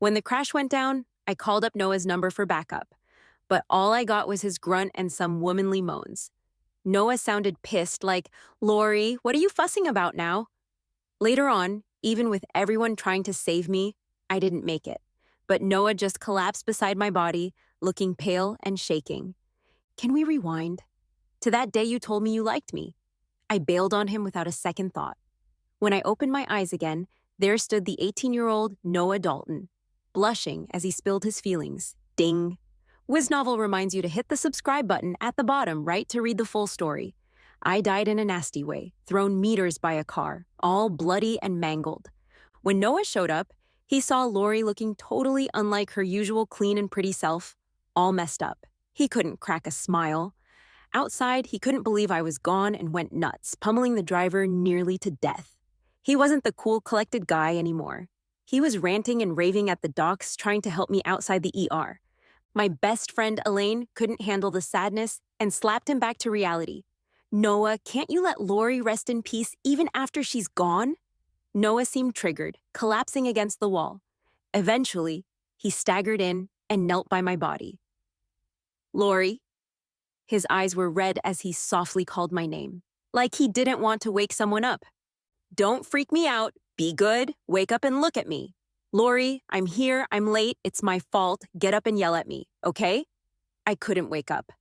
When the crash went down, I called up Noah's number for backup, but all I got was his grunt and some womanly moans. Noah sounded pissed, like, "Lori, what are you fussing about now?" Later on, even with everyone trying to save me, I didn't make it. But Noah just collapsed beside my body, looking pale and shaking. Can we rewind? To that day you told me you liked me. I bailed on him without a second thought. When I opened my eyes again, there stood the 18-year-old Noah Dalton, blushing as he spilled his feelings. Ding. Wiz Novel reminds you to hit the subscribe button at the bottom right to read the full story. I died in a nasty way, thrown meters by a car, all bloody and mangled. When Noah showed up, he saw Lori looking totally unlike her usual clean and pretty self, all messed up. He couldn't crack a smile. Outside, he couldn't believe I was gone and went nuts, pummeling the driver nearly to death. He wasn't the cool, collected guy anymore. He was ranting and raving at the docs, trying to help me outside the ER. My best friend, Elaine, couldn't handle the sadness and slapped him back to reality. "Noah, can't you let Lori rest in peace even after she's gone?" Noah seemed triggered, collapsing against the wall. Eventually, he staggered in and knelt by my body. "Lori." His eyes were red as he softly called my name, like he didn't want to wake someone up. "Don't freak me out. Be good. Wake up and look at me. Lori, I'm here. I'm late. It's my fault. Get up and yell at me, okay?" I couldn't wake up.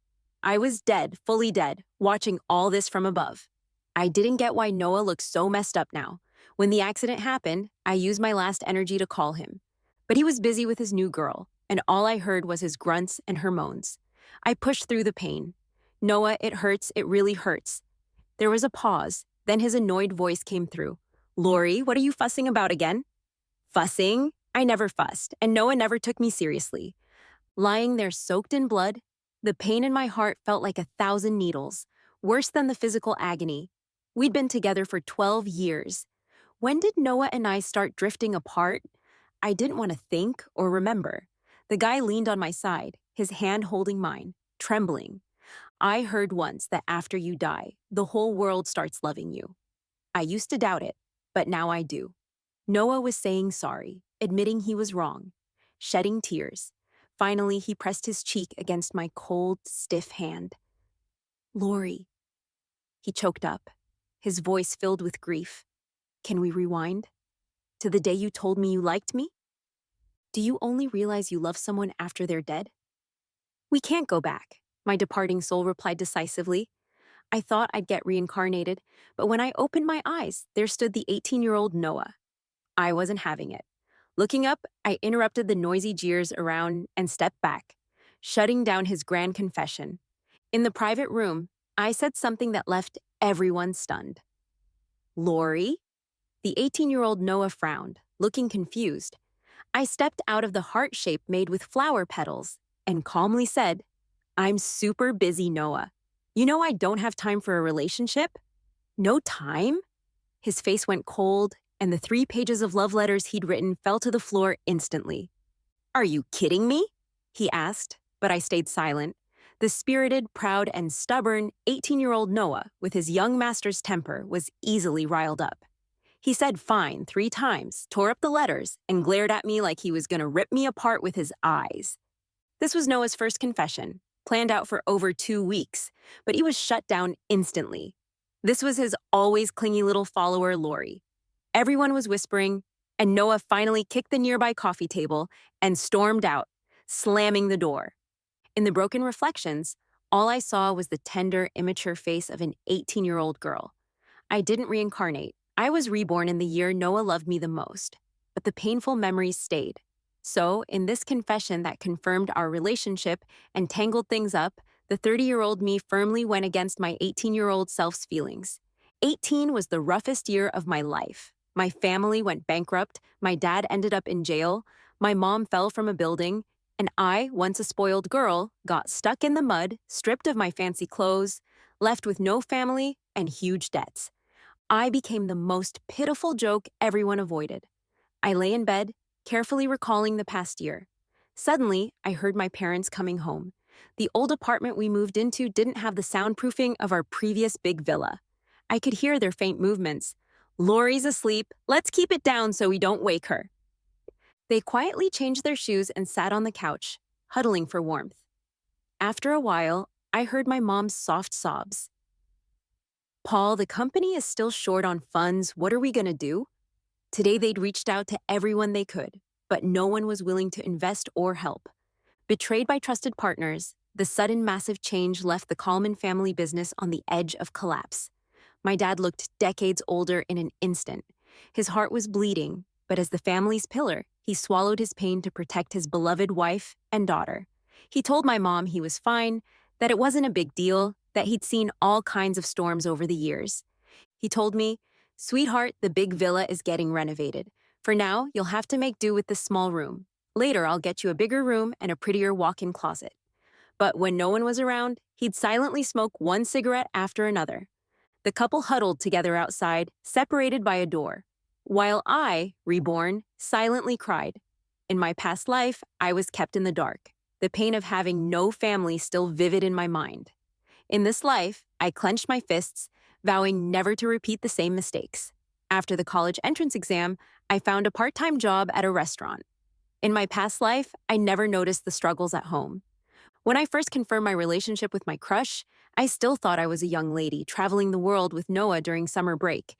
I was dead, fully dead, watching all this from above. I didn't get why Noah looked so messed up now. When the accident happened, I used my last energy to call him. But he was busy with his new girl, and all I heard was his grunts and her moans. I pushed through the pain. "Noah, it hurts. It really hurts." There was a pause, then his annoyed voice came through. "Lori, what are you fussing about again?" Fussing? I never fussed, and Noah never took me seriously. Lying there soaked in blood, the pain in my heart felt like 1,000 needles, worse than the physical agony. We'd been together for 12 years. When did Noah and I start drifting apart? I didn't want to think or remember. The guy leaned on my side, his hand holding mine, trembling. "I heard once that after you die, the whole world starts loving you." I used to doubt it, but now I do. Noah was saying sorry, admitting he was wrong, shedding tears. Finally, he pressed his cheek against my cold, stiff hand. "Lori." He choked up, his voice filled with grief. "Can we rewind? To the day you told me you liked me? Do you only realize you love someone after they're dead?" "We can't go back," my departing soul replied decisively. I thought I'd get reincarnated, but when I opened my eyes, there stood the 18-year-old Noah. I wasn't having it. Looking up, I interrupted the noisy jeers around and stepped back, shutting down his grand confession. In the private room, I said something that left everyone stunned. "Lori?" The 18-year-old Noah frowned, looking confused. I stepped out of the heart shape made with flower petals and calmly said, "I'm super busy, Noah. You know I don't have time for a relationship?" "No time?" His face went cold, and the 3 pages of love letters he'd written fell to the floor instantly. "Are you kidding me?" he asked, but I stayed silent. The spirited, proud, and stubborn 18-year-old Noah, with his young master's temper, was easily riled up. He said fine 3 times, tore up the letters, and glared at me like he was going to rip me apart with his eyes. This was Noah's first confession, planned out for over 2 weeks, but he was shut down instantly. This was his always clingy little follower, Lori. Everyone was whispering, and Noah finally kicked the nearby coffee table and stormed out, slamming the door. In the broken reflections, all I saw was the tender, immature face of an 18-year-old girl. I didn't reincarnate. I was reborn in the year Noah loved me the most, but the painful memories stayed. So, in this confession that confirmed our relationship and tangled things up, the 30-year-old me firmly went against my 18-year-old self's feelings. 18 was the roughest year of my life. My family went bankrupt, my dad ended up in jail, my mom fell from a building, and I, once a spoiled girl, got stuck in the mud, stripped of my fancy clothes, left with no family and huge debts. I became the most pitiful joke everyone avoided. I lay in bed, carefully recalling the past year. Suddenly, I heard my parents coming home. The old apartment we moved into didn't have the soundproofing of our previous big villa. I could hear their faint movements. "Lori's asleep. Let's keep it down so we don't wake her." They quietly changed their shoes and sat on the couch, huddling for warmth. After a while, I heard my mom's soft sobs. Paul, the company is still short on funds. What are we going to do? Today, they'd reached out to everyone they could, but no one was willing to invest or help. Betrayed by trusted partners, the sudden massive change left the Kallman family business on the edge of collapse. My dad looked decades older in an instant. His heart was bleeding, but as the family's pillar, he swallowed his pain to protect his beloved wife and daughter. He told my mom he was fine, that it wasn't a big deal, that he'd seen all kinds of storms over the years. He told me, "Sweetheart, the big villa is getting renovated. For now, you'll have to make do with this small room. Later, I'll get you a bigger room and a prettier walk-in closet." But when no one was around, he'd silently smoke one cigarette after another. The couple huddled together outside, separated by a door, while I, reborn, silently cried. In my past life, I was kept in the dark, the pain of having no family still vivid in my mind. In this life, I clenched my fists, vowing never to repeat the same mistakes. After the college entrance exam, I found a part-time job at a restaurant. In my past life, I never noticed the struggles at home. When I first confirmed my relationship with my crush, I still thought I was a young lady traveling the world with Noah during summer break.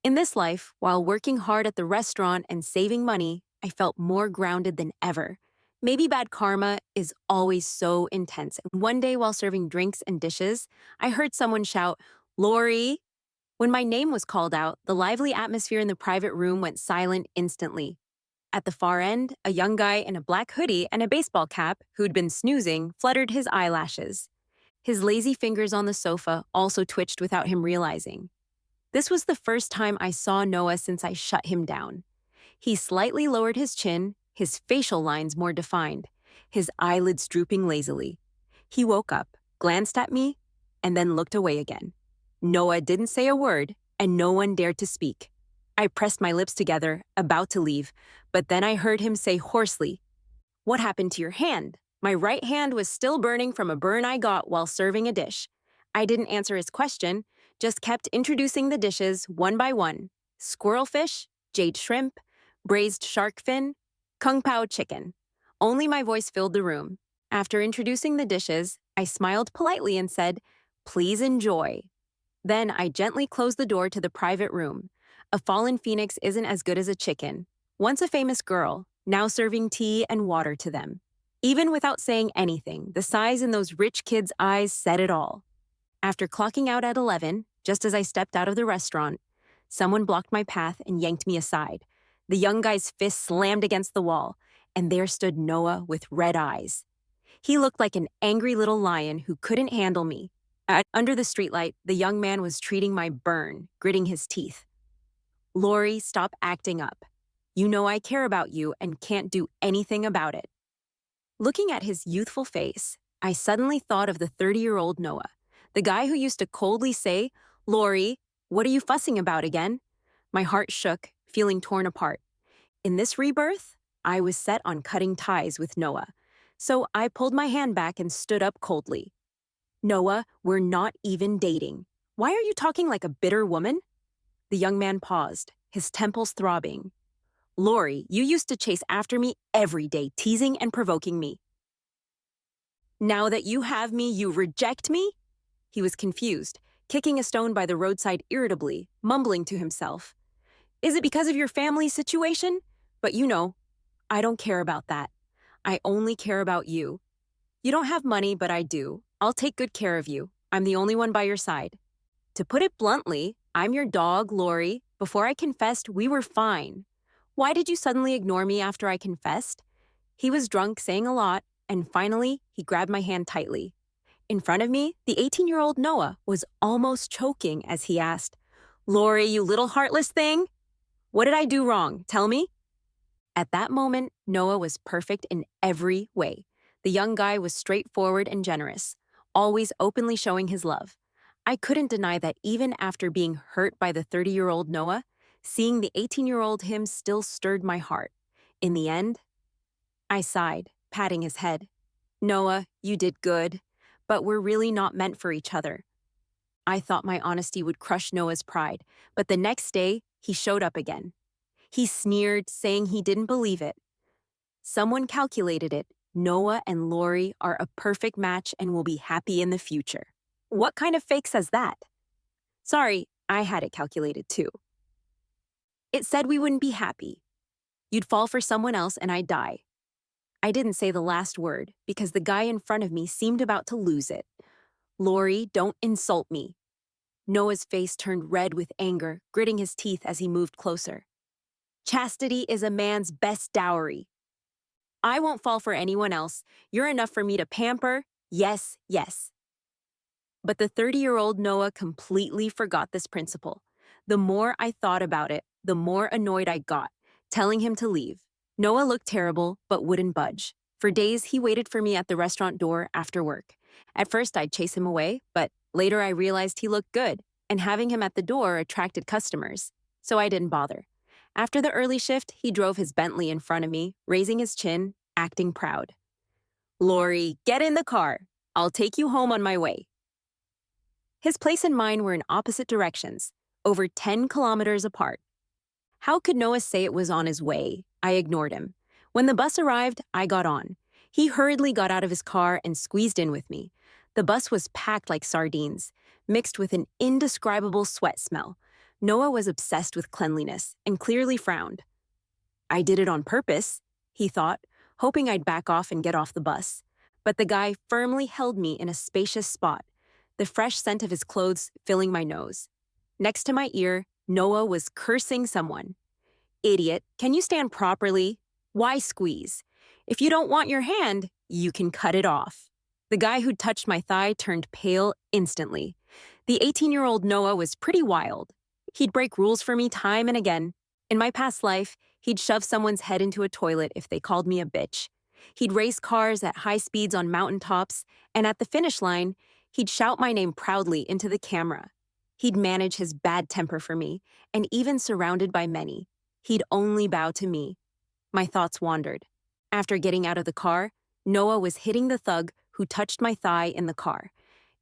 In this life, while working hard at the restaurant and saving money, I felt more grounded than ever. Maybe bad karma is always so intense. One day while serving drinks and dishes, I heard someone shout, "Lori!" When my name was called out, the lively atmosphere in the private room went silent instantly. At the far end, a young guy in a black hoodie and a baseball cap, who'd been snoozing, fluttered his eyelashes. His lazy fingers on the sofa also twitched without him realizing. This was the first time I saw Noah since I shut him down. He slightly lowered his chin, his facial lines more defined, his eyelids drooping lazily. He woke up, glanced at me, and then looked away again. Noah didn't say a word, and no one dared to speak. I pressed my lips together, about to leave, but then I heard him say hoarsely, "What happened to your hand?" My right hand was still burning from a burn I got while serving a dish. I didn't answer his question, just kept introducing the dishes one by one. Squirrel fish, jade shrimp, braised shark fin, kung pao chicken. Only my voice filled the room. After introducing the dishes, I smiled politely and said, "Please enjoy." Then I gently closed the door to the private room. A fallen phoenix isn't as good as a chicken. Once a famous girl, now serving tea and water to them. Even without saying anything, the size in those rich kids' eyes said it all. After clocking out at 11, just as I stepped out of the restaurant, someone blocked my path and yanked me aside. The young guy's fist slammed against the wall, and there stood Noah with red eyes. He looked like an angry little lion who couldn't handle me. Under the streetlight, the young man was treating my burn, gritting his teeth. "Lori, stop acting up. You know I care about you and can't do anything about it." Looking at his youthful face, I suddenly thought of the 30-year-old Noah, the guy who used to coldly say, "Lori, what are you fussing about again?" My heart shook, feeling torn apart. In this rebirth, I was set on cutting ties with Noah. So I pulled my hand back and stood up coldly. "Noah, we're not even dating. Why are you talking like a bitter woman?" The young man paused, his temples throbbing. "Lori, you used to chase after me every day, teasing and provoking me. Now that you have me, you reject me?" He was confused, kicking a stone by the roadside irritably, mumbling to himself. "Is it because of your family situation? But you know, I don't care about that. I only care about you. You don't have money, but I do. I'll take good care of you. I'm the only one by your side. To put it bluntly, I'm your dog, Lori. Before I confessed, we were fine. Why did you suddenly ignore me after I confessed?" He was drunk, saying a lot, and finally, he grabbed my hand tightly. In front of me, the 18-year-old Noah was almost choking as he asked, "Lori, you little heartless thing? What did I do wrong? Tell me." At that moment, Noah was perfect in every way. The young guy was straightforward and generous, always openly showing his love. I couldn't deny that even after being hurt by the 30-year-old Noah, seeing the 18-year-old him still stirred my heart. In the end, I sighed, patting his head. "Noah, you did good, but we're really not meant for each other." I thought my honesty would crush Noah's pride, but the next day, he showed up again. He sneered, saying he didn't believe it. Someone calculated it. Noah and Lori are a perfect match and will be happy in the future. What kind of fake says that? Sorry, I had it calculated too. It said we wouldn't be happy. You'd fall for someone else and I'd die. I didn't say the last word because the guy in front of me seemed about to lose it. Lori, don't insult me. Noah's face turned red with anger, gritting his teeth as he moved closer. Chastity is a man's best dowry. I won't fall for anyone else. You're enough for me to pamper. Yes, yes. But the 30-year-old Noah completely forgot this principle. The more I thought about it, the more annoyed I got, telling him to leave. Noah looked terrible, but wouldn't budge. For days, he waited for me at the restaurant door after work. At first, I'd chase him away, but later I realized he looked good, and having him at the door attracted customers. So I didn't bother. After the early shift, he drove his Bentley in front of me, raising his chin, acting proud. Lori, get in the car. I'll take you home on my way. His place and mine were in opposite directions, over 10 kilometers apart. How could Noah say it was on his way? I ignored him. When the bus arrived, I got on. He hurriedly got out of his car and squeezed in with me. The bus was packed like sardines, mixed with an indescribable sweat smell. Noah was obsessed with cleanliness and clearly frowned. I did it on purpose, he thought, hoping I'd back off and get off the bus. But the guy firmly held me in a spacious spot, the fresh scent of his clothes filling my nose. Next to my ear, Noah was cursing someone. Idiot, can you stand properly? Why squeeze? If you don't want your hand, you can cut it off. The guy who'd touched my thigh turned pale instantly. The 18-year-old Noah was pretty wild. He'd break rules for me time and again. In my past life, he'd shove someone's head into a toilet if they called me a bitch. He'd race cars at high speeds on mountaintops, and at the finish line, he'd shout my name proudly into the camera. He'd manage his bad temper for me, and even surrounded by many, he'd only bow to me. My thoughts wandered. After getting out of the car, Noah was hitting the thug who touched my thigh in the car.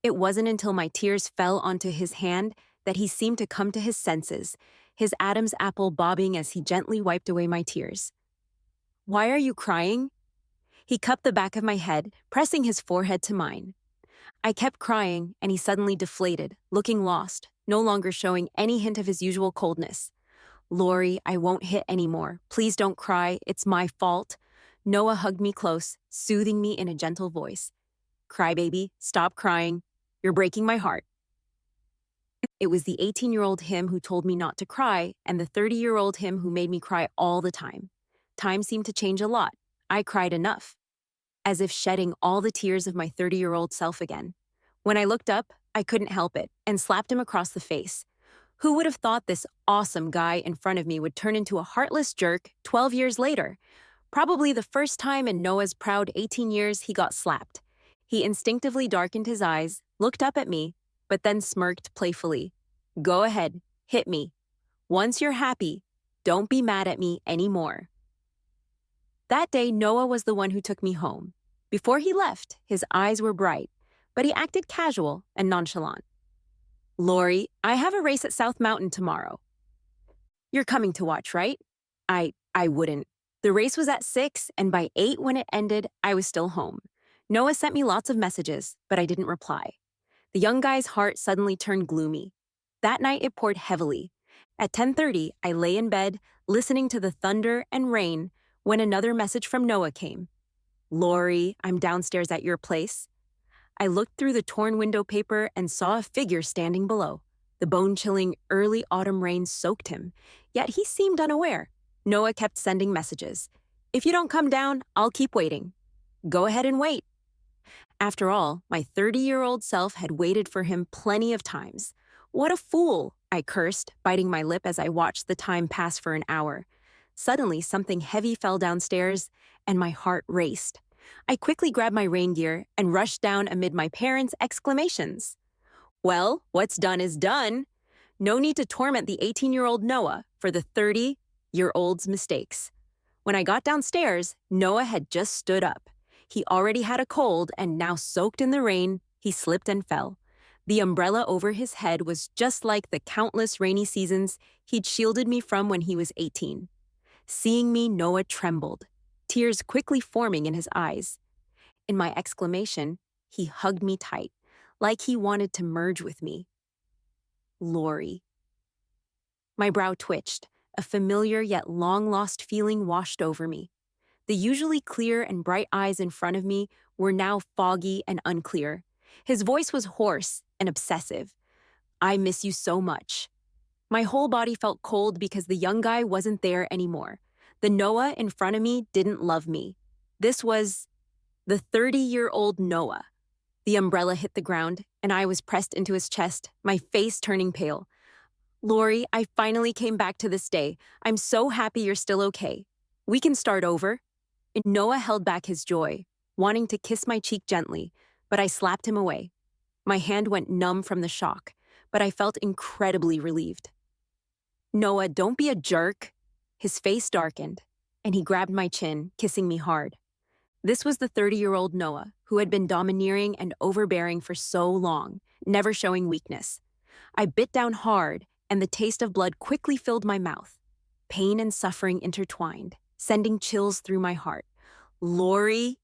It wasn't until my tears fell onto his hand that he seemed to come to his senses, his Adam's apple bobbing as he gently wiped away my tears. Why are you crying? He cupped the back of my head, pressing his forehead to mine. I kept crying, and he suddenly deflated, looking lost, no longer showing any hint of his usual coldness. Lori, I won't hit anymore. Please don't cry. It's my fault. Noah hugged me close, soothing me in a gentle voice. Cry, baby. Stop crying. You're breaking my heart. It was the 18-year-old him who told me not to cry, and the 30-year-old him who made me cry all the time. Time seemed to change a lot. I cried enough, as if shedding all the tears of my 30-year-old self again. When I looked up, I couldn't help it, and slapped him across the face. Who would have thought this awesome guy in front of me would turn into a heartless jerk 12 years later? Probably the first time in Noah's proud 18 years he got slapped. He instinctively darkened his eyes, looked up at me, but then smirked playfully. Go ahead, hit me. Once you're happy, don't be mad at me anymore. That day, Noah was the one who took me home. Before he left, his eyes were bright, but he acted casual and nonchalant. Lori, I have a race at South Mountain tomorrow. You're coming to watch, right? I wouldn't. The race was at 6, and by 8 when it ended, I was still home. Noah sent me lots of messages, but I didn't reply. The young guy's heart suddenly turned gloomy. That night, it poured heavily. At 10:30, I lay in bed, listening to the thunder and rain, when another message from Noah came. Lori, I'm downstairs at your place. I looked through the torn window paper and saw a figure standing below. The bone-chilling early autumn rain soaked him, yet he seemed unaware. Noah kept sending messages. If you don't come down, I'll keep waiting. Go ahead and wait. After all, my 30-year-old self had waited for him plenty of times. What a fool, I cursed, biting my lip as I watched the time pass for an hour. Suddenly, something heavy fell downstairs, and my heart raced. I quickly grabbed my rain gear and rushed down amid my parents' exclamations. Well, what's done is done. No need to torment the 18-year-old Noah for the 30-year-old's mistakes. When I got downstairs, Noah had just stood up. He already had a cold, and now soaked in the rain, he slipped and fell. The umbrella over his head was just like the countless rainy seasons he'd shielded me from when he was 18. Seeing me, Noah trembled. tears quickly forming in his eyes. In my exclamation, he hugged me tight, like he wanted to merge with me. Lori. My brow twitched, a familiar yet long-lost feeling washed over me. The usually clear and bright eyes in front of me were now foggy and unclear. His voice was hoarse and obsessive. I miss you so much. My whole body felt cold because the young guy wasn't there anymore. The Noah in front of me didn't love me. This was the 30-year-old Noah. The umbrella hit the ground, and I was pressed into his chest, my face turning pale. Lori, I finally came back to this day. I'm so happy you're still okay. We can start over. And Noah held back his joy, wanting to kiss my cheek gently, but I slapped him away. My hand went numb from the shock, but I felt incredibly relieved. Noah, don't be a jerk. His face darkened, and he grabbed my chin, kissing me hard. This was the 30-year-old Noah, who had been domineering and overbearing for so long, never showing weakness. I bit down hard, and the taste of blood quickly filled my mouth. Pain and suffering intertwined, sending chills through my heart. Lori?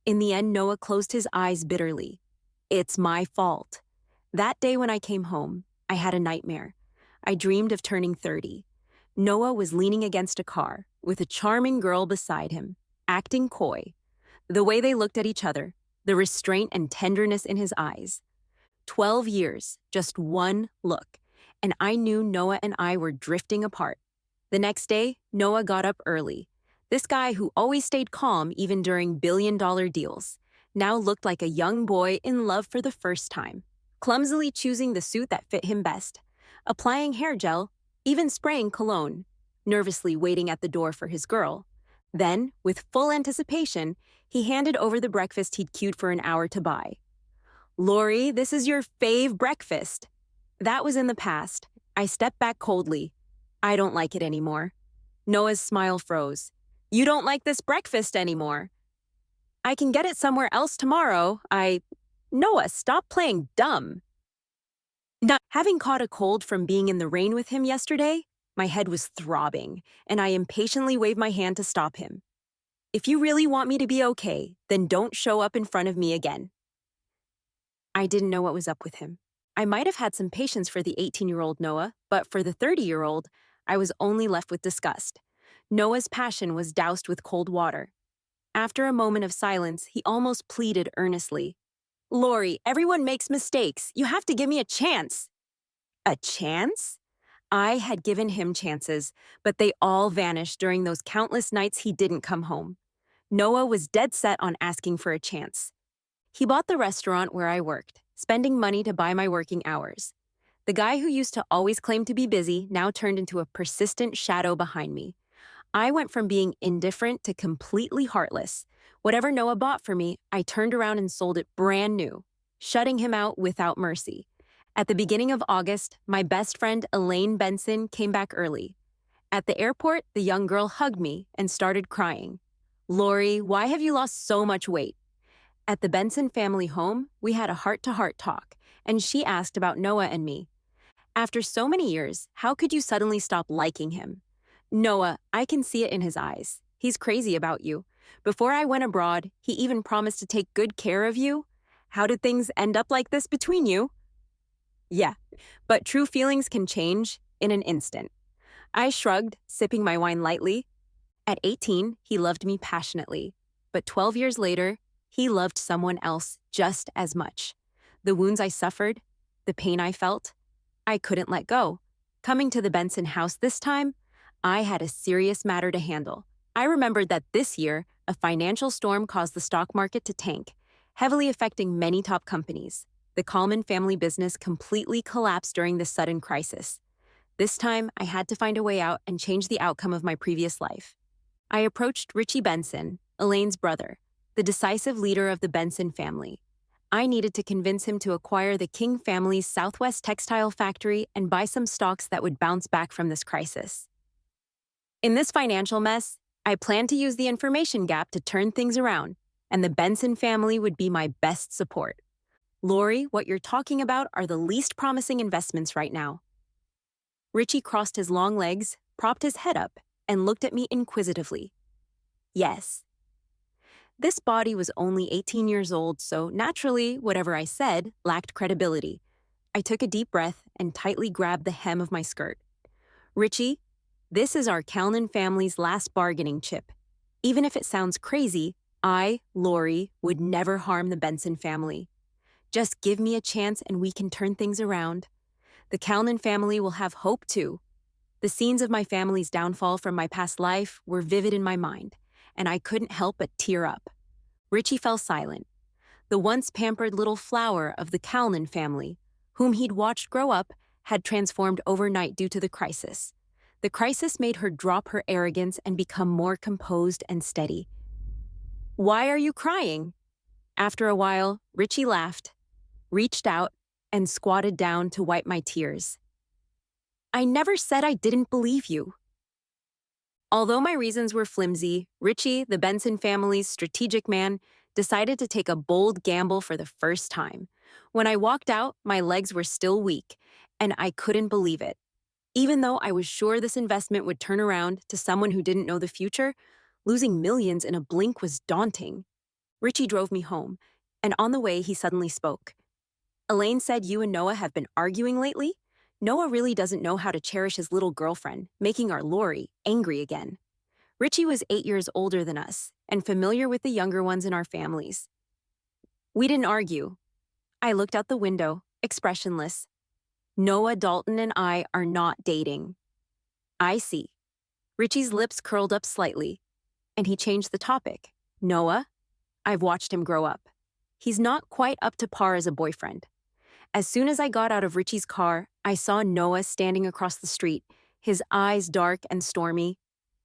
In the end, Noah closed his eyes bitterly. It's my fault. That day when I came home, I had a nightmare. I dreamed of turning 30. Noah was leaning against a car, with a charming girl beside him, acting coy. The way they looked at each other, the restraint and tenderness in his eyes. 12 years, just one look, and I knew Noah and I were drifting apart. The next day, Noah got up early. This guy who always stayed calm even during billion-dollar deals, now looked like a young boy in love for the first time, clumsily choosing the suit that fit him best, applying hair gel, even spraying cologne, nervously waiting at the door for his girl. Then, with full anticipation, he handed over the breakfast he'd queued for an hour to buy. Lori, this is your fave breakfast. That was in the past. I stepped back coldly. I don't like it anymore. Noah's smile froze. You don't like this breakfast anymore. I can get it somewhere else tomorrow. Noah, stop playing dumb. Having caught a cold from being in the rain with him yesterday, my head was throbbing, and I impatiently waved my hand to stop him. If you really want me to be okay, then don't show up in front of me again. I didn't know what was up with him. I might have had some patience for the 18-year-old Noah, but for the 30-year-old, I was only left with disgust. Noah's passion was doused with cold water. After a moment of silence, he almost pleaded earnestly. Lori, everyone makes mistakes. You have to give me a chance. A chance? I had given him chances, but they all vanished during those countless nights he didn't come home. Noah was dead set on asking for a chance. He bought the restaurant where I worked, spending money to buy my working hours. The guy who used to always claim to be busy now turned into a persistent shadow behind me. I went from being indifferent to completely heartless. Whatever Noah bought for me, I turned around and sold it brand new, shutting him out without mercy. At the beginning of August, my best friend Elaine Benson came back early. At the airport, the young girl hugged me and started crying. Lori, why have you lost so much weight? At the Benson family home, we had a heart-to-heart talk, and she asked about Noah and me. After so many years, how could you suddenly stop liking him? Noah, I can see it in his eyes. He's crazy about you. Before I went abroad, he even promised to take good care of you. How did things end up like this between you? Yeah, but true feelings can change in an instant. I shrugged, sipping my wine lightly. At 18, he loved me passionately, but 12 years later, he loved someone else just as much. The wounds I suffered, the pain I felt, I couldn't let go. Coming to the Benson house this time, I had a serious matter to handle. I remembered that this year, a financial storm caused the stock market to tank, heavily affecting many top companies. The Kallman family business completely collapsed during this sudden crisis. This time, I had to find a way out and change the outcome of my previous life. I approached Richie Benson, Elaine's brother, the decisive leader of the Benson family. I needed to convince him to acquire the King family's Southwest textile factory and buy some stocks that would bounce back from this crisis. In this financial mess, I planned to use the information gap to turn things around, and the Benson family would be my best support. Lori, what you're talking about are the least promising investments right now. Richie crossed his long legs, propped his head up, and looked at me inquisitively. Yes. This body was only 18 years old, so naturally, whatever I said lacked credibility. I took a deep breath and tightly grabbed the hem of my skirt. Richie, this is our Calnan family's last bargaining chip. Even if it sounds crazy, I, Lori, would never harm the Benson family. Just give me a chance and we can turn things around. The Calnan family will have hope too. The scenes of my family's downfall from my past life were vivid in my mind, and I couldn't help but tear up. Richie fell silent. The once pampered little flower of the Calnan family, whom he'd watched grow up, had transformed overnight due to the crisis. The crisis made her drop her arrogance and become more composed and steady. Why are you crying? After a while, Richie laughed, reached out, and squatted down to wipe my tears. I never said I didn't believe you. Although my reasons were flimsy, Richie, the Benson family's strategic man, decided to take a bold gamble for the first time. When I walked out, my legs were still weak, and I couldn't believe it. Even though I was sure this investment would turn around to someone who didn't know the future, losing millions in a blink was daunting. Richie drove me home, and on the way he suddenly spoke. Elaine said you and Noah have been arguing lately? Noah really doesn't know how to cherish his little girlfriend, making our Lori angry again. Richie was 8 years older than us and familiar with the younger ones in our families. We didn't argue. I looked out the window, expressionless. Noah, Dalton, and I are not dating. I see. Richie's lips curled up slightly, and he changed the topic. Noah? I've watched him grow up. He's not quite up to par as a boyfriend. As soon as I got out of Richie's car, I saw Noah standing across the street, his eyes dark and stormy.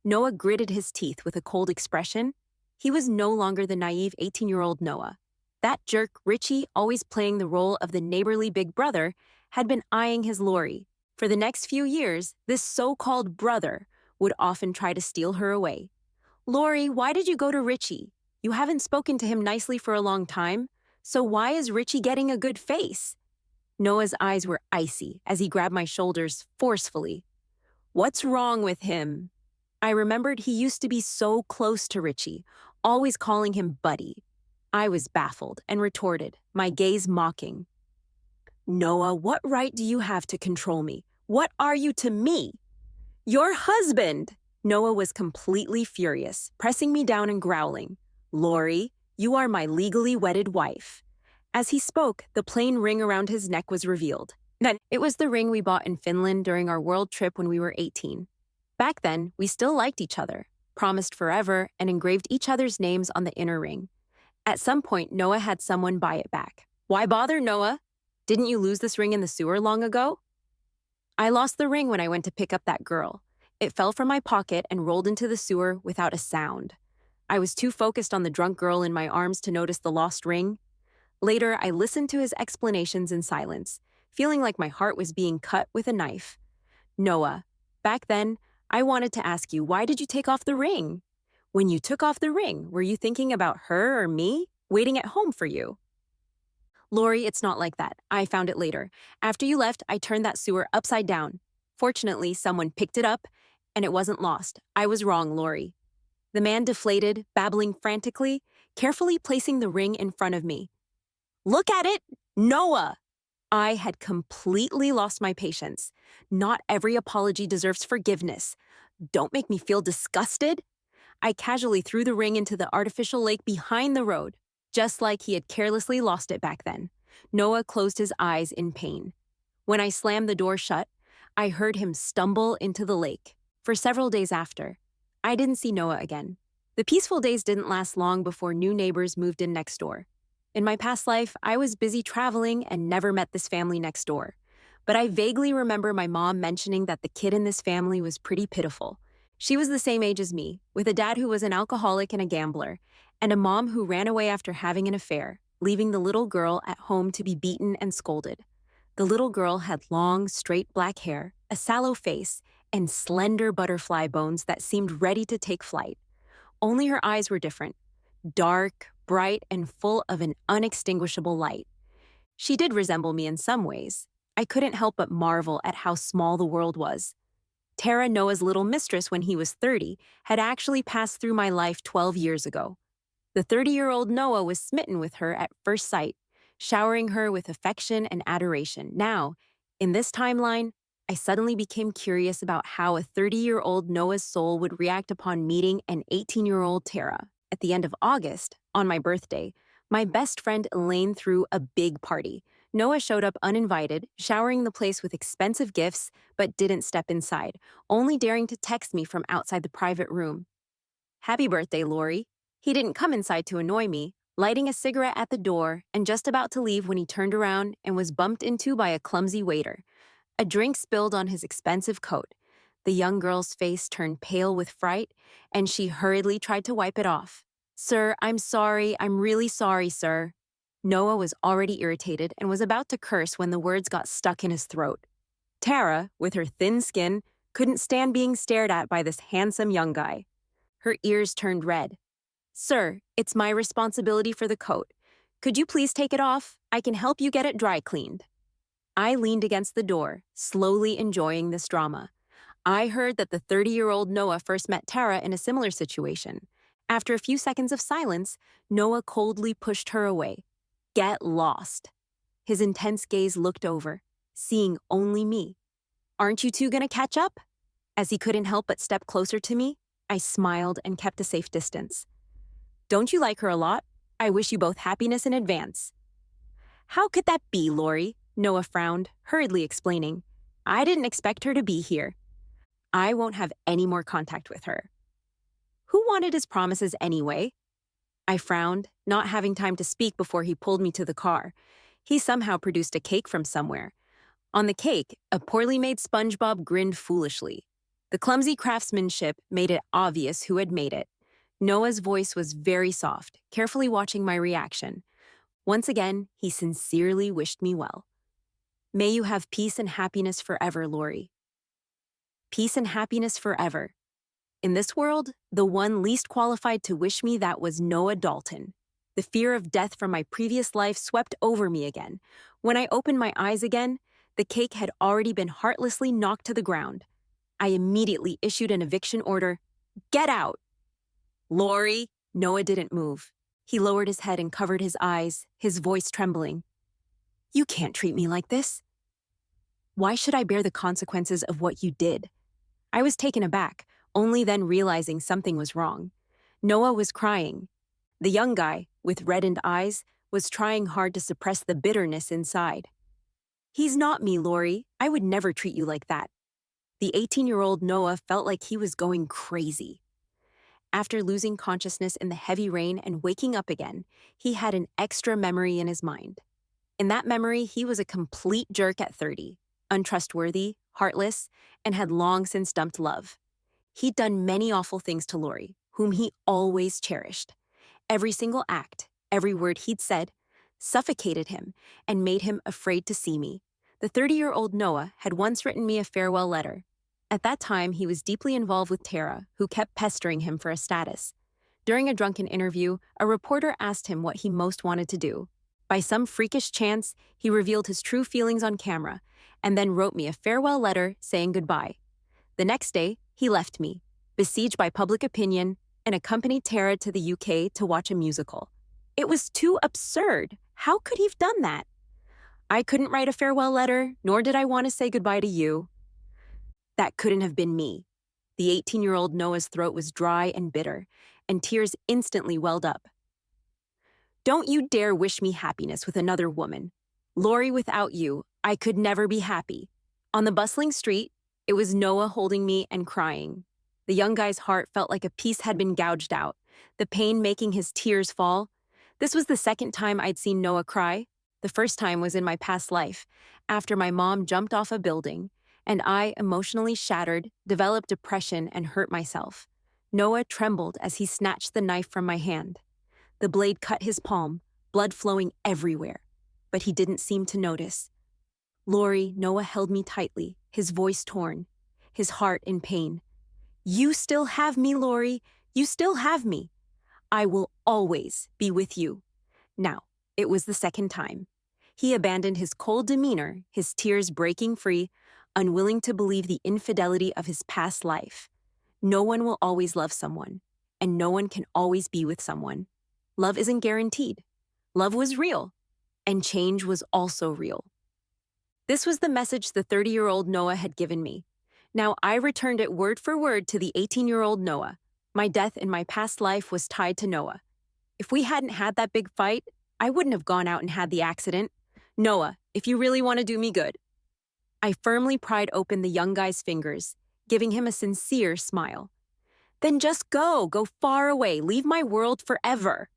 Noah gritted his teeth with a cold expression. He was no longer the naive 18-year-old Noah. That jerk Richie, always playing the role of the neighborly big brother, had been eyeing his Lori. For the next few years, this so-called brother would often try to steal her away. Lori, why did you go to Richie? You haven't spoken to him nicely for a long time, so why is Richie getting a good face? Noah's eyes were icy as he grabbed my shoulders forcefully. What's wrong with him? I remembered he used to be so close to Richie, always calling him buddy. I was baffled and retorted, my gaze mocking. Noah, what right do you have to control me? What are you to me? Your husband! Noah was completely furious, pressing me down and growling. Lori, you are my legally wedded wife. As he spoke, the plain ring around his neck was revealed. It was the ring we bought in Finland during our world trip when we were 18. Back then, we still liked each other, promised forever, and engraved each other's names on the inner ring. At some point, Noah had someone buy it back. Why bother, Noah? Didn't you lose this ring in the sewer long ago? I lost the ring when I went to pick up that girl. It fell from my pocket and rolled into the sewer without a sound. I was too focused on the drunk girl in my arms to notice the lost ring. Later, I listened to his explanations in silence, feeling like my heart was being cut with a knife. Noah, back then, I wanted to ask you, why did you take off the ring? When you took off the ring, were you thinking about her or me, waiting at home for you? Lori, it's not like that. I found it later. After you left, I turned that sewer upside down. Fortunately, someone picked it up, and it wasn't lost. I was wrong, Lori. The man deflated, babbling frantically, carefully placing the ring in front of me. Look at it! Noah! I had completely lost my patience. Not every apology deserves forgiveness. Don't make me feel disgusted. I casually threw the ring into the artificial lake behind the road, just like he had carelessly lost it back then. Noah closed his eyes in pain. When I slammed the door shut, I heard him stumble into the lake. For several days after, I didn't see Noah again. The peaceful days didn't last long before new neighbors moved in next door. In my past life, I was busy traveling and never met this family next door. But I vaguely remember my mom mentioning that the kid in this family was pretty pitiful. She was the same age as me, with a dad who was an alcoholic and a gambler, and a mom who ran away after having an affair, leaving the little girl at home to be beaten and scolded. The little girl had long, straight black hair, a sallow face, and slender butterfly bones that seemed ready to take flight. Only her eyes were different, dark, bright, and full of an unextinguishable light. She did resemble me in some ways. I couldn't help but marvel at how small the world was. Tara, Noah's little mistress when he was 30, had actually passed through my life 12 years ago. The 30-year-old Noah was smitten with her at first sight, showering her with affection and adoration. Now, in this timeline, I suddenly became curious about how a 30-year-old Noah's soul would react upon meeting an 18-year-old Tara. At the end of August, on my birthday, my best friend Elaine threw a big party. Noah showed up uninvited, showering the place with expensive gifts, but didn't step inside, only daring to text me from outside the private room. "Happy birthday, Lori." He didn't come inside to annoy me, lighting a cigarette at the door and just about to leave when he turned around and was bumped into by a clumsy waiter. A drink spilled on his expensive coat. The young girl's face turned pale with fright, and she hurriedly tried to wipe it off. "Sir, I'm sorry. I'm really sorry, sir." Noah was already irritated and was about to curse when the words got stuck in his throat. Tara, with her thin skin, couldn't stand being stared at by this handsome young guy. Her ears turned red. "Sir, it's my responsibility for the coat. Could you please take it off? I can help you get it dry cleaned." I leaned against the door, slowly enjoying this drama. I heard that the 30-year-old Noah first met Tara in a similar situation. After a few seconds of silence, Noah coldly pushed her away. "Get lost." His intense gaze looked over, seeing only me. "Aren't you two gonna catch up?" As he couldn't help but step closer to me, I smiled and kept a safe distance. "Don't you like her a lot? I wish you both happiness in advance." "How could that be, Lori?" Noah frowned, hurriedly explaining. "I didn't expect her to be here. I won't have any more contact with her." "Who wanted his promises anyway?" I frowned, not having time to speak before he pulled me to the car. He somehow produced a cake from somewhere. On the cake, a poorly made SpongeBob grinned foolishly. The clumsy craftsmanship made it obvious who had made it. Noah's voice was very soft, carefully watching my reaction. Once again, he sincerely wished me well. "May you have peace and happiness forever, Lori." Peace and happiness forever. In this world, the one least qualified to wish me that was Noah Dalton. The fear of death from my previous life swept over me again. When I opened my eyes again, the cake had already been heartlessly knocked to the ground. I immediately issued an eviction order. "Get out!" "Lori." Noah didn't move. He lowered his head and covered his eyes, his voice trembling. "You can't treat me like this." "Why should I bear the consequences of what you did?" I was taken aback, only then realizing something was wrong. Noah was crying. The young guy, with reddened eyes, was trying hard to suppress the bitterness inside. "He's not me, Lori. I would never treat you like that." The 18-year-old Noah felt like he was going crazy. After losing consciousness in the heavy rain and waking up again, he had an extra memory in his mind. In that memory, he was a complete jerk at 30, untrustworthy, heartless, and had long since dumped love. He'd done many awful things to Lori, whom he always cherished. Every single act, every word he'd said, suffocated him and made him afraid to see me. The 30-year-old Noah had once written me a farewell letter. At that time, he was deeply involved with Tara, who kept pestering him for a status. During a drunken interview, a reporter asked him what he most wanted to do. By some freakish chance, he revealed his true feelings on camera, and then wrote me a farewell letter saying goodbye. The next day, he left me, besieged by public opinion, and accompanied Tara to the UK to watch a musical. It was too absurd. How could he have done that? I couldn't write a farewell letter, nor did I want to say goodbye to you. That couldn't have been me. The 18-year-old Noah's throat was dry and bitter, and tears instantly welled up. "Don't you dare wish me happiness with another woman. Lori, without you, I could never be happy." On the bustling street, it was Noah holding me and crying. The young guy's heart felt like a piece had been gouged out, the pain making his tears fall. This was the second time I'd seen Noah cry. The first time was in my past life, after my mom jumped off a building, and I, emotionally shattered, developed depression and hurt myself. Noah trembled as he snatched the knife from my hand. The blade cut his palm, blood flowing everywhere, but he didn't seem to notice. "Lori," Noah held me tightly, his voice torn, his heart in pain. "You still have me, Lori. You still have me. I will always be with you." Now, it was the second time. He abandoned his cold demeanor, his tears breaking free. unwilling to believe the infidelity of his past life. No one will always love someone, and no one can always be with someone. Love isn't guaranteed. Love was real, and change was also real. This was the message the 30-year-old Noah had given me. Now I returned it word for word to the 18-year-old Noah. My death in my past life was tied to Noah. If we hadn't had that big fight, I wouldn't have gone out and had the accident. Noah, if you really want to do me good. I firmly pried open the young guy's fingers, giving him a sincere smile. Then just go far away, leave my world forever.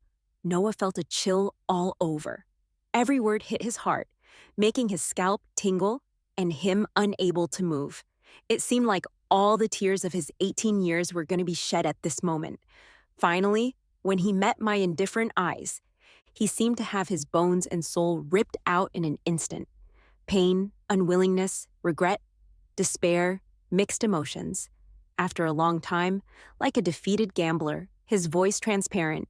Noah felt a chill all over. Every word hit his heart, making his scalp tingle and him unable to move. It seemed like all the tears of his 18 years were going to be shed at this moment. Finally, when he met my indifferent eyes, he seemed to have his bones and soul ripped out in an instant. Pain, unwillingness, regret, despair, mixed emotions. After a long time, like a defeated gambler, his voice transparent,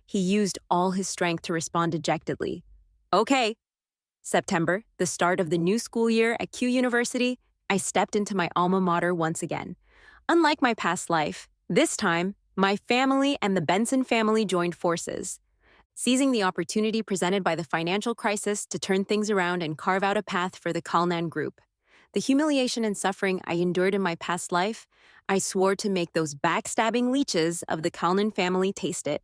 he used all his strength to respond dejectedly. Okay. September, the start of the new school year at Q University, I stepped into my alma mater once again. Unlike my past life, this time, my family and the Benson family joined forces, seizing the opportunity presented by the financial crisis to turn things around and carve out a path for the Kalnan group. The humiliation and suffering I endured in my past life, I swore to make those backstabbing leeches of the Kalnan family taste it.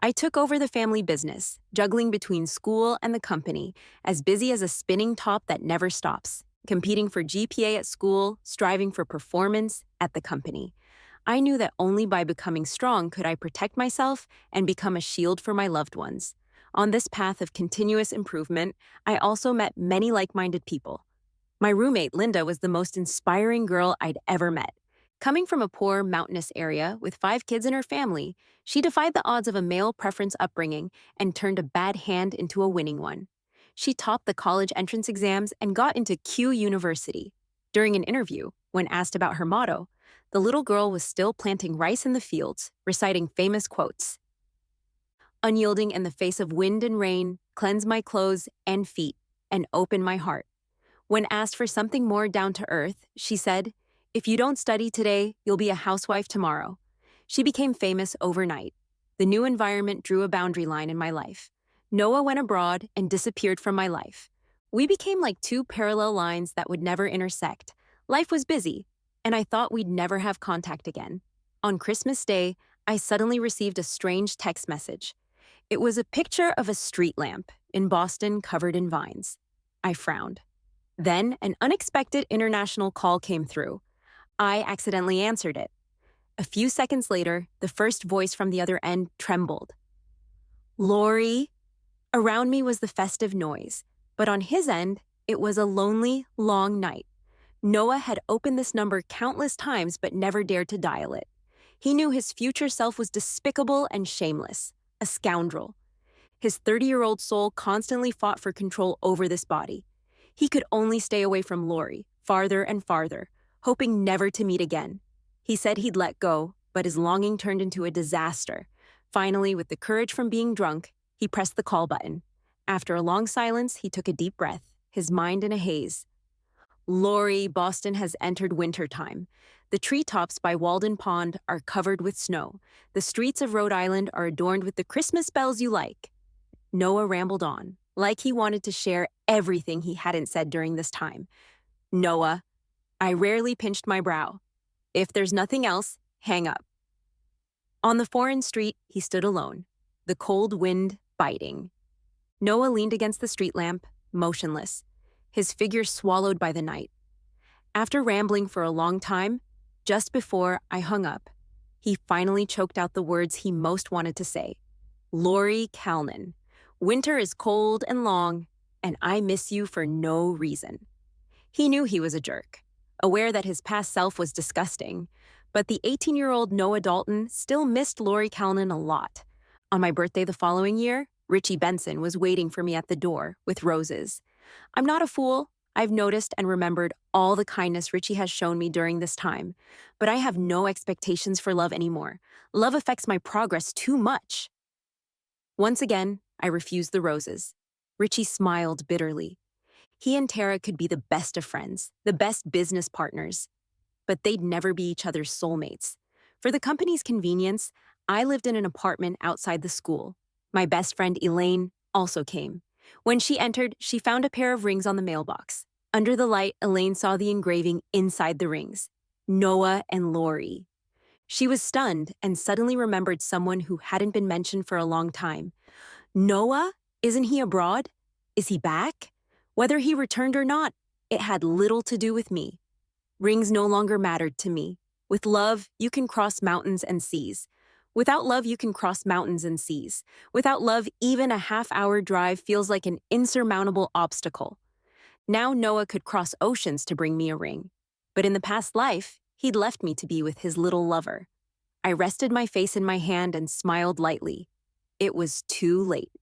I took over the family business, juggling between school and the company, as busy as a spinning top that never stops, competing for GPA at school, striving for performance at the company. I knew that only by becoming strong could I protect myself and become a shield for my loved ones. On this path of continuous improvement, I also met many like-minded people. My roommate, Linda, was the most inspiring girl I'd ever met. Coming from a poor, mountainous area with 5 kids in her family, she defied the odds of a male preference upbringing and turned a bad hand into a winning one. She topped the college entrance exams and got into Q University. During an interview, when asked about her motto, the little girl was still planting rice in the fields, reciting famous quotes. Unyielding in the face of wind and rain, cleanse my clothes and feet, and open my heart. When asked for something more down to earth, she said, "If you don't study today, you'll be a housewife tomorrow." She became famous overnight. The new environment drew a boundary line in my life. Noah went abroad and disappeared from my life. We became like 2 parallel lines that would never intersect. Life was busy, and I thought we'd never have contact again. On Christmas Day, I suddenly received a strange text message. It was a picture of a street lamp in Boston covered in vines. I frowned. Then an unexpected international call came through. I accidentally answered it. A few seconds later, the first voice from the other end trembled. "Lori?" Around me was the festive noise, but on his end, it was a lonely, long night. Noah had opened this number countless times but never dared to dial it. He knew his future self was despicable and shameless, a scoundrel. His 30-year-old soul constantly fought for control over this body. He could only stay away from Lori, farther and farther, hoping never to meet again. He said he'd let go, but his longing turned into a disaster. Finally, with the courage from being drunk, he pressed the call button. After a long silence, he took a deep breath, his mind in a haze. "Lori, Boston has entered wintertime. The treetops by Walden Pond are covered with snow. The streets of Rhode Island are adorned with the Christmas bells you like." Noah rambled on, like he wanted to share everything he hadn't said during this time. "Noah," I rarely pinched my brow. "If there's nothing else, hang up." On the foreign street, he stood alone, the cold wind biting. Noah leaned against the street lamp, motionless, his figure swallowed by the night. After rambling for a long time, just before I hung up, he finally choked out the words he most wanted to say. "Lori Kalnan, winter is cold and long, and I miss you for no reason." He knew he was a jerk, aware that his past self was disgusting, but the 18-year-old Noah Dalton still missed Lori Kalnan a lot. On my birthday the following year, Richie Benson was waiting for me at the door with roses. I'm not a fool. I've noticed and remembered all the kindness Richie has shown me during this time, but I have no expectations for love anymore. Love affects my progress too much. Once again, I refused the roses. Richie smiled bitterly. He and Tara could be the best of friends, the best business partners, but they'd never be each other's soulmates. For the company's convenience, I lived in an apartment outside the school. My best friend Elaine also came. When she entered, she found a pair of rings on the mailbox. Under the light, Elaine saw the engraving inside the rings. Noah and Lori. She was stunned and suddenly remembered someone who hadn't been mentioned for a long time. Noah? Isn't he abroad? Is he back? Whether he returned or not, it had little to do with me. Rings no longer mattered to me. With love, you can cross mountains and seas. Without love, you can cross mountains and seas. Without love, even a half-hour drive feels like an insurmountable obstacle. Now Noah could cross oceans to bring me a ring. But in the past life, he'd left me to be with his little lover. I rested my face in my hand and smiled lightly. It was too late.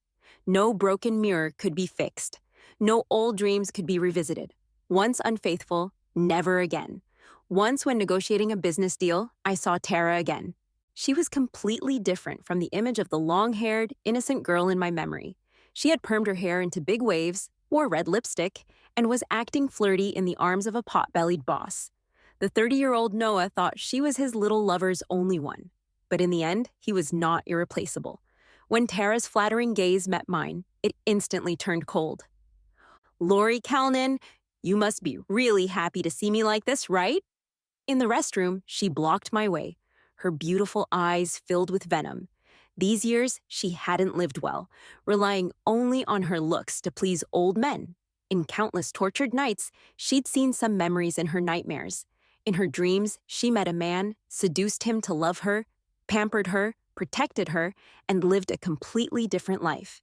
No broken mirror could be fixed. No old dreams could be revisited. Once unfaithful, never again. Once when negotiating a business deal, I saw Tara again. She was completely different from the image of the long-haired, innocent girl in my memory. She had permed her hair into big waves, wore red lipstick, and was acting flirty in the arms of a pot-bellied boss. The 30-year-old Noah thought she was his little lover's only one. But in the end, he was not irreplaceable. When Tara's flattering gaze met mine, it instantly turned cold. "Lori Calnan, you must be really happy to see me like this, right?" In the restroom, she blocked my way, her beautiful eyes filled with venom. These years, she hadn't lived well, relying only on her looks to please old men. In countless tortured nights, she'd seen some memories in her nightmares. In her dreams, she met a man, seduced him to love her, pampered her, protected her, and lived a completely different life.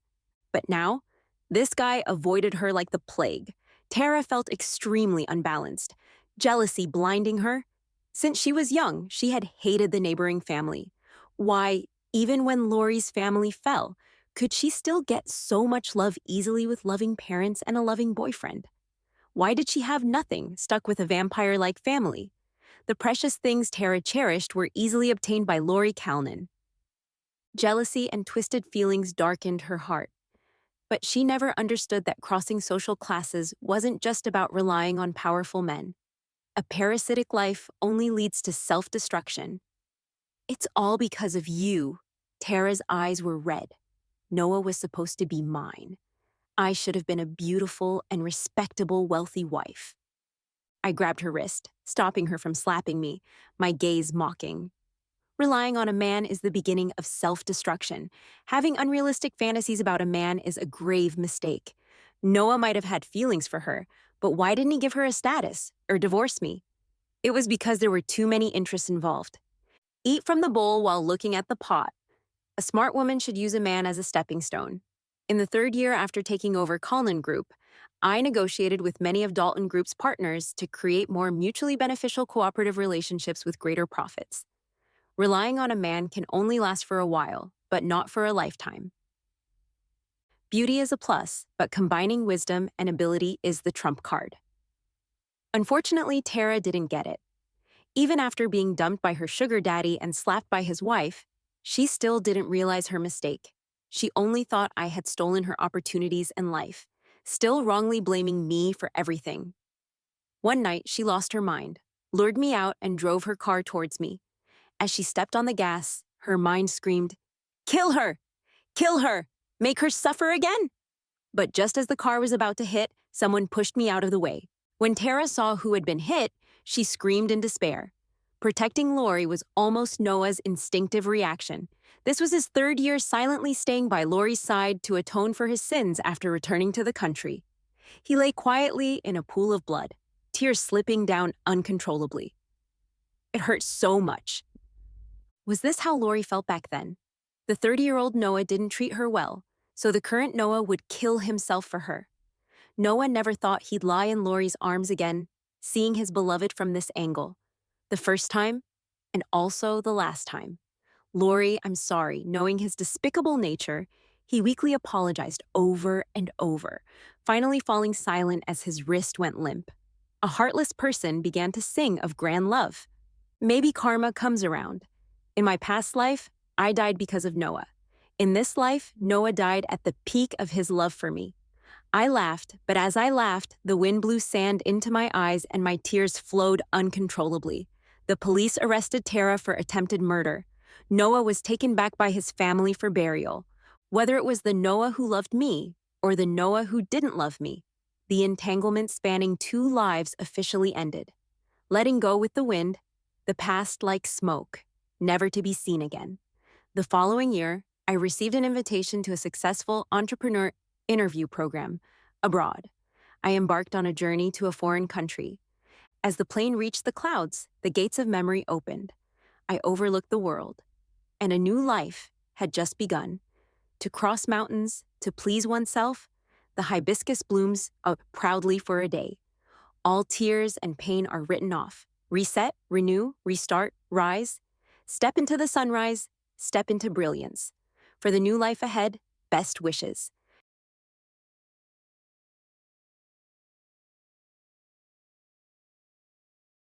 But now, this guy avoided her like the plague. Tara felt extremely unbalanced, jealousy blinding her. Since she was young, she had hated the neighboring family. Why, even when Lori's family fell, could she still get so much love easily with loving parents and a loving boyfriend? Why did she have nothing, stuck with a vampire-like family? The precious things Tara cherished were easily obtained by Lori Calnan. Jealousy and twisted feelings darkened her heart. But she never understood that crossing social classes wasn't just about relying on powerful men. A parasitic life only leads to self-destruction. "It's all because of you." Tara's eyes were red. Noah was supposed to be mine. I should have been a beautiful and respectable, wealthy wife. I grabbed her wrist, stopping her from slapping me, my gaze mocking. Relying on a man is the beginning of self-destruction. Having unrealistic fantasies about a man is a grave mistake. Noah might have had feelings for her, but why didn't he give her a status or divorce me? It was because there were too many interests involved. Eat from the bowl while looking at the pot. A smart woman should use a man as a stepping stone. In the third year after taking over Cullen Group, I negotiated with many of Dalton Group's partners to create more mutually beneficial cooperative relationships with greater profits. Relying on a man can only last for a while, but not for a lifetime. Beauty is a plus, but combining wisdom and ability is the trump card. Unfortunately, Tara didn't get it. Even after being dumped by her sugar daddy and slapped by his wife, she still didn't realize her mistake. She only thought I had stolen her opportunities and life, still wrongly blaming me for everything. One night, she lost her mind, lured me out, and drove her car towards me. As she stepped on the gas, her mind screamed, "Kill her! Kill her! Make her suffer again!" But just as the car was about to hit, someone pushed me out of the way. When Tara saw who had been hit, she screamed in despair. Protecting Lori was almost Noah's instinctive reaction. This was his third year silently staying by Lori's side to atone for his sins after returning to the country. He lay quietly in a pool of blood, tears slipping down uncontrollably. It hurt so much. Was this how Lori felt back then? The 30-year-old Noah didn't treat her well, so the current Noah would kill himself for her. Noah never thought he'd lie in Lori's arms again, seeing his beloved from this angle. The first time, and also the last time. "Lori, I'm sorry." Knowing his despicable nature, he weakly apologized over and over, finally falling silent as his wrist went limp. A heartless person began to sing of grand love. Maybe karma comes around. In my past life, I died because of Noah. In this life, Noah died at the peak of his love for me. I laughed, but as I laughed, the wind blew sand into my eyes and my tears flowed uncontrollably. The police arrested Tara for attempted murder. Noah was taken back by his family for burial. Whether it was the Noah who loved me or the Noah who didn't love me, the entanglement spanning 2 lives officially ended. Letting go with the wind, the past like smoke, never to be seen again. The following year, I received an invitation to a successful entrepreneur interview program abroad. I embarked on a journey to a foreign country. As the plane reached the clouds, the gates of memory opened. I overlooked the world, and a new life had just begun. To cross mountains, to please oneself, the hibiscus blooms out proudly for a day. All tears and pain are written off. Reset, renew, restart, rise. Step into the sunrise, step into brilliance. For the new life ahead, best wishes.